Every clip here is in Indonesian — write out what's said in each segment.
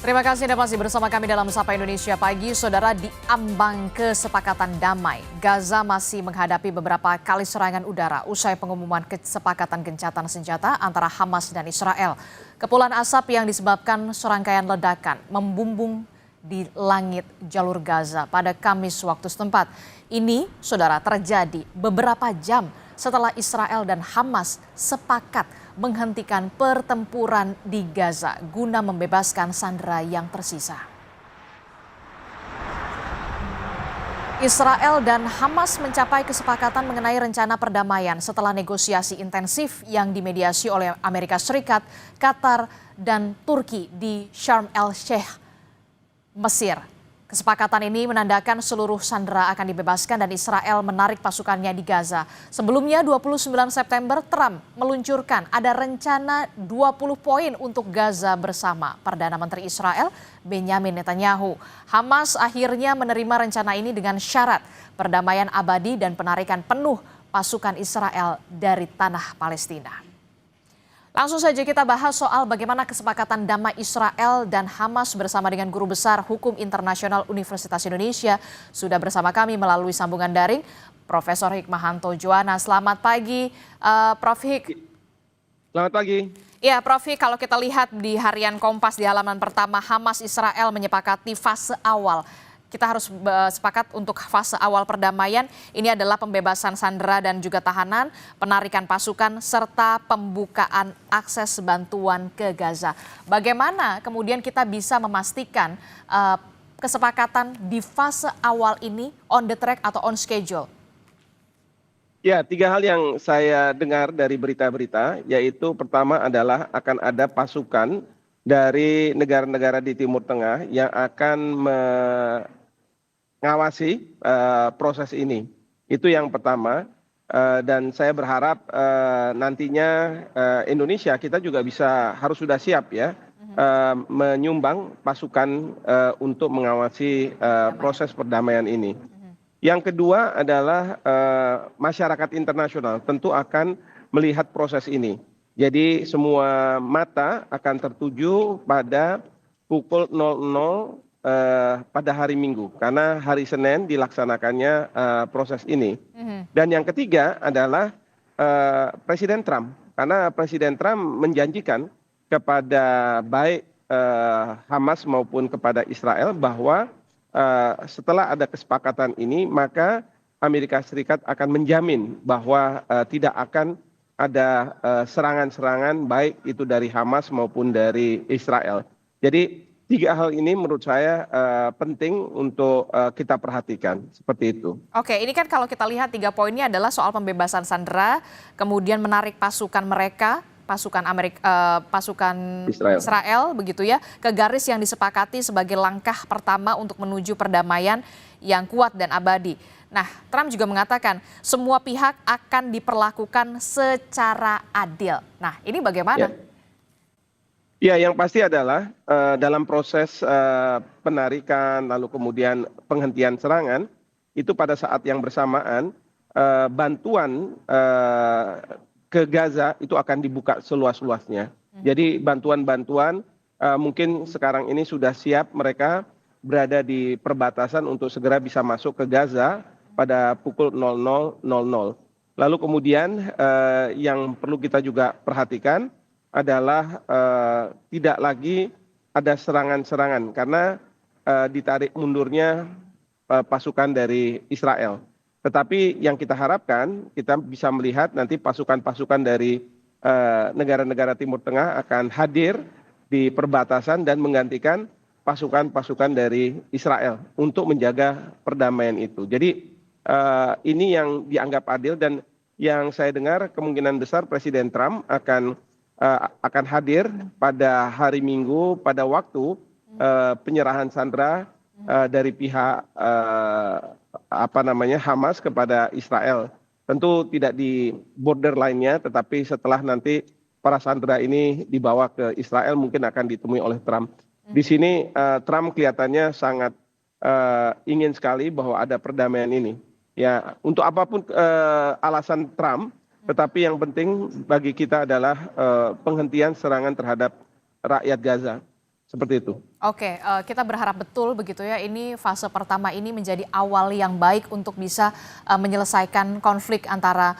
Terima kasih Anda masih bersama kami dalam Sapa Indonesia Pagi. Saudara, di ambang kesepakatan damai, Gaza masih menghadapi beberapa kali serangan udara usai pengumuman kesepakatan gencatan senjata antara Hamas dan Israel. Kepulan asap yang disebabkan serangkaian ledakan membumbung di langit jalur Gaza pada Kamis waktu setempat. Ini, saudara, terjadi beberapa jam setelah Israel dan Hamas sepakat menghentikan pertempuran di Gaza guna membebaskan sandera yang tersisa. Israel dan Hamas mencapai kesepakatan mengenai rencana perdamaian setelah negosiasi intensif yang dimediasi oleh Amerika Serikat, Qatar, dan Turki di Sharm el-Sheikh, Mesir. Kesepakatan ini menandakan seluruh sandera akan dibebaskan dan Israel menarik pasukannya di Gaza. Sebelumnya 29 September Trump meluncurkan ada rencana 20 poin untuk Gaza bersama Perdana Menteri Israel Benyamin Netanyahu. Hamas akhirnya menerima rencana ini dengan syarat perdamaian abadi dan penarikan penuh pasukan Israel dari tanah Palestina. Langsung saja kita bahas soal bagaimana kesepakatan damai Israel dan Hamas bersama dengan Guru Besar Hukum Internasional Universitas Indonesia. Sudah bersama kami melalui sambungan daring, Profesor Hikmahanto Juwana. Selamat pagi, Prof. Hik. Selamat pagi. Ya, Prof. Hik, kalau kita lihat di harian Kompas di halaman pertama, Hamas Israel menyepakati fase awal. Kita harus sepakat untuk fase awal perdamaian. Ini adalah pembebasan sandera dan juga tahanan, penarikan pasukan, serta pembukaan akses bantuan ke Gaza. Bagaimana kemudian kita bisa memastikan kesepakatan di fase awal ini on the track atau on schedule? Ya, 3 hal yang saya dengar dari berita-berita, yaitu pertama adalah akan ada pasukan dari negara-negara di Timur Tengah yang akan mengawasi proses ini. Itu yang pertama, dan saya berharap nantinya Indonesia kita juga harus sudah siap ya, menyumbang pasukan untuk mengawasi proses perdamaian ini. Yang kedua adalah masyarakat internasional tentu akan melihat proses ini. Jadi semua mata akan tertuju pada pukul 00 pada hari Minggu, karena hari Senin dilaksanakannya proses ini. Dan yang ketiga adalah Presiden Trump, karena Presiden Trump menjanjikan kepada baik Hamas maupun kepada Israel bahwa setelah ada kesepakatan ini, maka Amerika Serikat akan menjamin bahwa tidak akan ada serangan-serangan baik itu dari Hamas maupun dari Israel. Jadi 3 hal ini menurut saya penting untuk kita perhatikan, seperti itu. Oke, ini kan kalau kita lihat 3 poinnya adalah soal pembebasan sandera, kemudian menarik pasukan mereka, pasukan Israel begitu ya, ke garis yang disepakati sebagai langkah pertama untuk menuju perdamaian yang kuat dan abadi. Nah, Trump juga mengatakan semua pihak akan diperlakukan secara adil. Nah, ini bagaimana? Ya, yang pasti adalah dalam proses penarikan lalu kemudian penghentian serangan, itu pada saat yang bersamaan bantuan ke Gaza itu akan dibuka seluas-luasnya. Jadi bantuan-bantuan mungkin sekarang ini sudah siap, mereka berada di perbatasan untuk segera bisa masuk ke Gaza pada pukul 00.00. Lalu kemudian yang perlu kita juga perhatikan adalah tidak lagi ada serangan-serangan karena ditarik mundurnya pasukan dari Israel. Tetapi yang kita harapkan, kita bisa melihat nanti pasukan-pasukan dari negara-negara Timur Tengah akan hadir di perbatasan dan menggantikan pasukan-pasukan dari Israel untuk menjaga perdamaian itu. Jadi ini yang dianggap adil, dan yang saya dengar kemungkinan besar Presiden Trump akan hadir pada hari Minggu pada waktu penyerahan sandera dari pihak Hamas kepada Israel. Tentu tidak di border lainnya, tetapi setelah nanti para sandera ini dibawa ke Israel mungkin akan ditemui oleh Trump. Di sini Trump kelihatannya sangat ingin sekali bahwa ada perdamaian ini. Ya, untuk apapun alasan Trump, tetapi yang penting bagi kita adalah penghentian serangan terhadap rakyat Gaza. Seperti itu. Oke, kita berharap betul begitu ya, ini fase pertama ini menjadi awal yang baik untuk bisa menyelesaikan konflik antara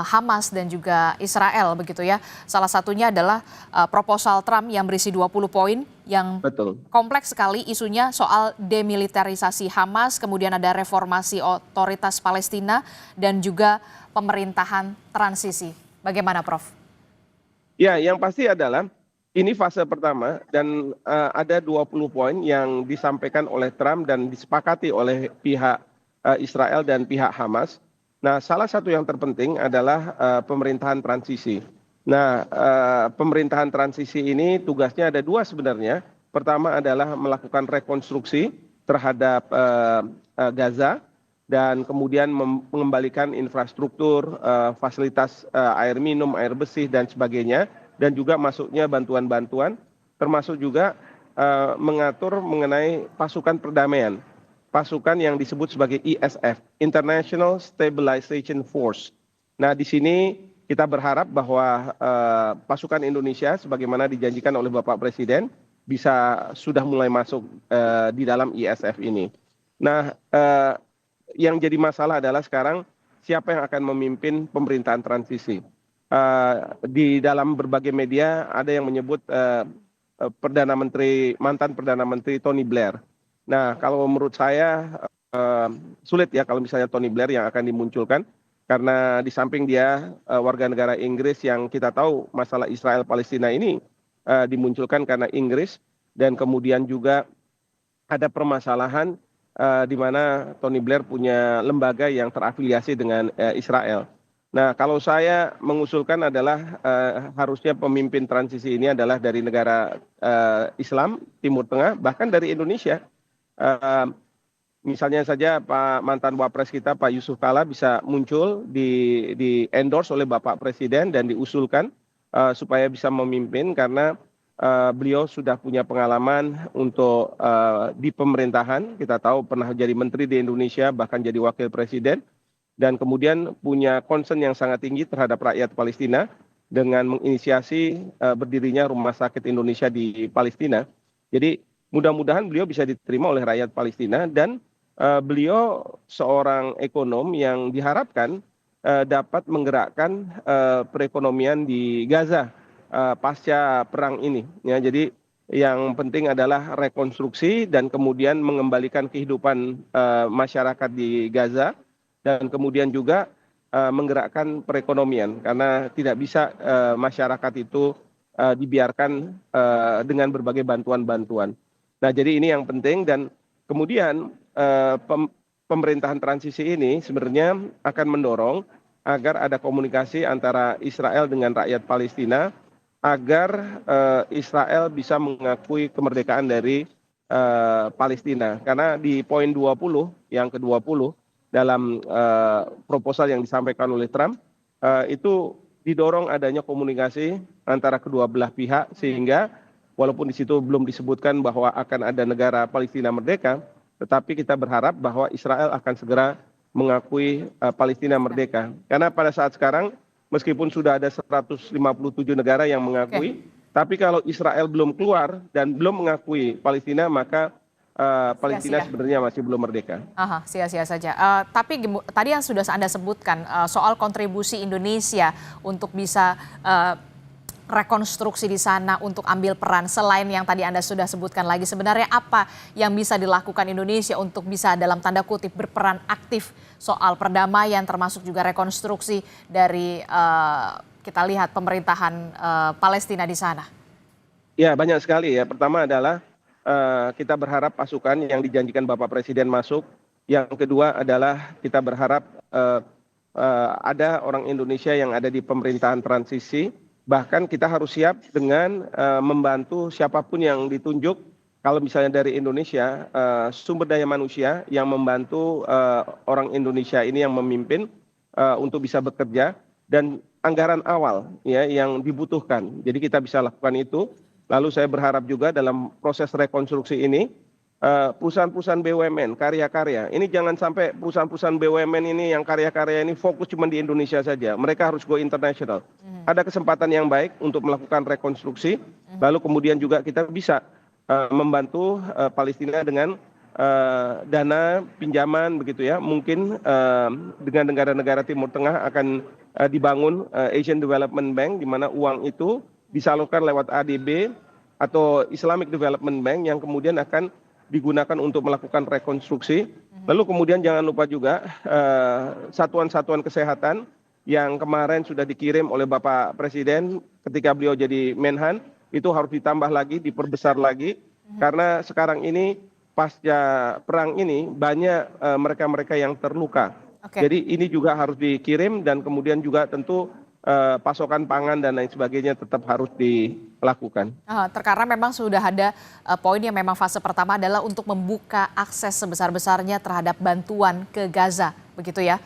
Hamas dan juga Israel begitu ya. Salah satunya adalah proposal Trump yang berisi 20 poin yang Betul. kompleks sekali isunya soal demilitarisasi Hamas, kemudian ada reformasi otoritas Palestina dan juga pemerintahan transisi. Bagaimana, Prof? Ya, yang pasti adalah ini fase pertama dan ada 20 poin yang disampaikan oleh Trump dan disepakati oleh pihak Israel dan pihak Hamas. Nah, salah satu yang terpenting adalah pemerintahan transisi. Nah, pemerintahan transisi ini tugasnya ada dua sebenarnya. Pertama adalah melakukan rekonstruksi terhadap Gaza dan kemudian mengembalikan infrastruktur, fasilitas air minum, air bersih dan sebagainya, dan juga masuknya bantuan-bantuan, termasuk juga mengatur mengenai pasukan perdamaian, pasukan yang disebut sebagai ISF, International Stabilization Force. Nah, di sini kita berharap bahwa pasukan Indonesia, sebagaimana dijanjikan oleh Bapak Presiden, bisa sudah mulai masuk di dalam ISF ini. Nah, yang jadi masalah adalah sekarang siapa yang akan memimpin pemerintahan transisi. Di dalam berbagai media ada yang menyebut mantan Perdana Menteri Tony Blair. Nah, kalau menurut saya sulit ya kalau misalnya Tony Blair yang akan dimunculkan, karena di samping dia warga negara Inggris yang kita tahu masalah Israel Palestina ini dimunculkan karena Inggris, dan kemudian juga ada permasalahan di mana Tony Blair punya lembaga yang terafiliasi dengan Israel. Nah, kalau saya mengusulkan adalah harusnya pemimpin transisi ini adalah dari negara Islam Timur Tengah, bahkan dari Indonesia. Misalnya saja Pak mantan Wapres kita Pak Yusuf Kalla bisa muncul di endorse oleh Bapak Presiden dan diusulkan supaya bisa memimpin, karena beliau sudah punya pengalaman untuk di pemerintahan. Kita tahu pernah jadi menteri di Indonesia, bahkan jadi wakil presiden, dan kemudian punya concern yang sangat tinggi terhadap rakyat Palestina dengan menginisiasi berdirinya Rumah Sakit Indonesia di Palestina. Jadi mudah-mudahan beliau bisa diterima oleh rakyat Palestina, dan beliau seorang ekonom yang diharapkan dapat menggerakkan perekonomian di Gaza pasca perang ini. Ya, jadi yang penting adalah rekonstruksi dan kemudian mengembalikan kehidupan masyarakat di Gaza, dan kemudian juga menggerakkan perekonomian, karena tidak bisa masyarakat itu dibiarkan dengan berbagai bantuan-bantuan. Nah, jadi ini yang penting, dan kemudian pemerintahan transisi ini sebenarnya akan mendorong agar ada komunikasi antara Israel dengan rakyat Palestina, agar Israel bisa mengakui kemerdekaan dari Palestina. Karena di poin 20, yang ke-20, dalam proposal yang disampaikan oleh Trump, itu didorong adanya komunikasi antara kedua belah pihak, sehingga walaupun di situ belum disebutkan bahwa akan ada negara Palestina merdeka, tetapi kita berharap bahwa Israel akan segera mengakui Palestina merdeka. Karena pada saat sekarang, meskipun sudah ada 157 negara yang mengakui, tapi kalau Israel belum keluar dan belum mengakui Palestina, maka Palestina sebenarnya masih belum merdeka. Sia-sia saja. Tapi tadi yang sudah Anda sebutkan soal kontribusi Indonesia untuk bisa rekonstruksi di sana, untuk ambil peran selain yang tadi Anda sudah sebutkan lagi, sebenarnya apa yang bisa dilakukan Indonesia untuk bisa dalam tanda kutip berperan aktif soal perdamaian, termasuk juga rekonstruksi dari kita lihat pemerintahan Palestina di sana? Ya, banyak sekali ya. Pertama adalah kita berharap pasukan yang dijanjikan Bapak Presiden masuk. Yang kedua adalah kita berharap ada orang Indonesia yang ada di pemerintahan transisi. Bahkan kita harus siap dengan membantu siapapun yang ditunjuk. Kalau misalnya dari Indonesia, sumber daya manusia yang membantu orang Indonesia ini yang memimpin untuk bisa bekerja, dan anggaran awal ya yang dibutuhkan. Jadi kita bisa lakukan itu. Lalu saya berharap juga dalam proses rekonstruksi ini, perusahaan-perusahaan BUMN, karya-karya, ini jangan sampai perusahaan-perusahaan BUMN ini yang karya-karya ini fokus cuma di Indonesia saja. Mereka harus go international. Ada kesempatan yang baik untuk melakukan rekonstruksi, lalu kemudian juga kita bisa membantu Palestina dengan dana pinjaman begitu ya. Mungkin dengan negara-negara Timur Tengah akan dibangun Asian Development Bank, di mana uang itu disalurkan lewat ADB atau Islamic Development Bank yang kemudian akan digunakan untuk melakukan rekonstruksi. Lalu kemudian jangan lupa juga satuan-satuan kesehatan yang kemarin sudah dikirim oleh Bapak Presiden ketika beliau jadi Menhan, itu harus ditambah lagi, diperbesar lagi, karena sekarang ini pasca perang ini banyak mereka-mereka yang terluka. Jadi ini juga harus dikirim, dan kemudian juga tentu pasokan pangan dan lain sebagainya tetap harus dilakukan. Karena memang sudah ada poin yang memang fase pertama adalah untuk membuka akses sebesar-besarnya terhadap bantuan ke Gaza, begitu ya,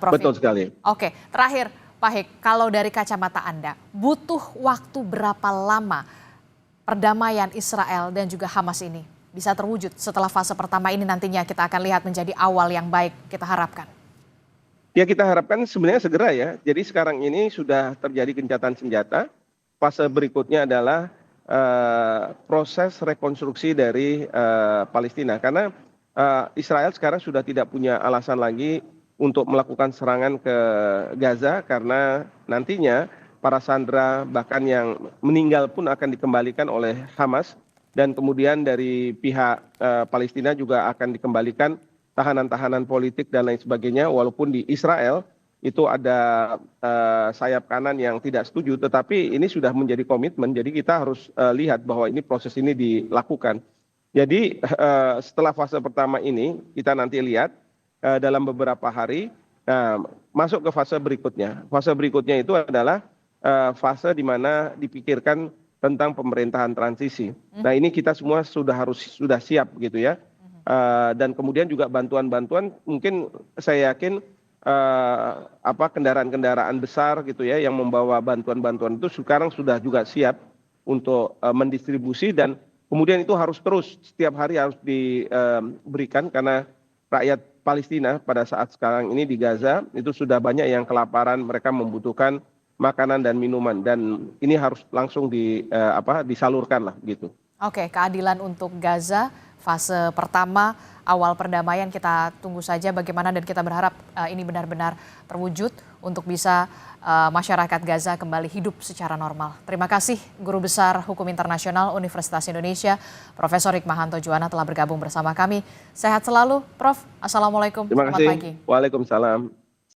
Prof? Betul sekali. Oke, terakhir Pak Hik, kalau dari kacamata Anda, butuh waktu berapa lama perdamaian Israel dan juga Hamas ini bisa terwujud setelah fase pertama ini nantinya kita akan lihat menjadi awal yang baik kita harapkan? Ya, kita harapkan sebenarnya segera ya. Jadi sekarang ini sudah terjadi gencatan senjata. Fase berikutnya adalah proses rekonstruksi dari Palestina. Karena Israel sekarang sudah tidak punya alasan lagi untuk melakukan serangan ke Gaza, karena nantinya para sandera bahkan yang meninggal pun akan dikembalikan oleh Hamas. Dan kemudian dari pihak Palestina juga akan dikembalikan tahanan-tahanan politik dan lain sebagainya, walaupun di Israel itu ada sayap kanan yang tidak setuju, tetapi ini sudah menjadi komitmen, jadi kita harus lihat bahwa ini proses ini dilakukan. Jadi setelah fase pertama ini kita nanti lihat dalam beberapa hari, masuk ke fase berikutnya. Fase berikutnya itu adalah fase di mana dipikirkan tentang pemerintahan transisi. Nah, ini kita semua sudah siap gitu ya. Dan kemudian juga bantuan-bantuan, mungkin saya yakin kendaraan-kendaraan besar gitu ya yang membawa bantuan-bantuan itu sekarang sudah juga siap untuk mendistribusi, dan kemudian itu harus terus setiap hari harus diberikan, karena rakyat Palestina pada saat sekarang ini di Gaza itu sudah banyak yang kelaparan, mereka membutuhkan makanan dan minuman, dan ini harus langsung disalurkan lah gitu. Oke, keadilan untuk Gaza fase pertama awal perdamaian, kita tunggu saja bagaimana, dan kita berharap ini benar-benar terwujud untuk bisa masyarakat Gaza kembali hidup secara normal. Terima kasih Guru Besar Hukum Internasional Universitas Indonesia, Profesor Hikmahanto Juwana telah bergabung bersama kami. Sehat selalu, Prof. Assalamualaikum. Terima kasih. Selamat pagi. Waalaikumsalam.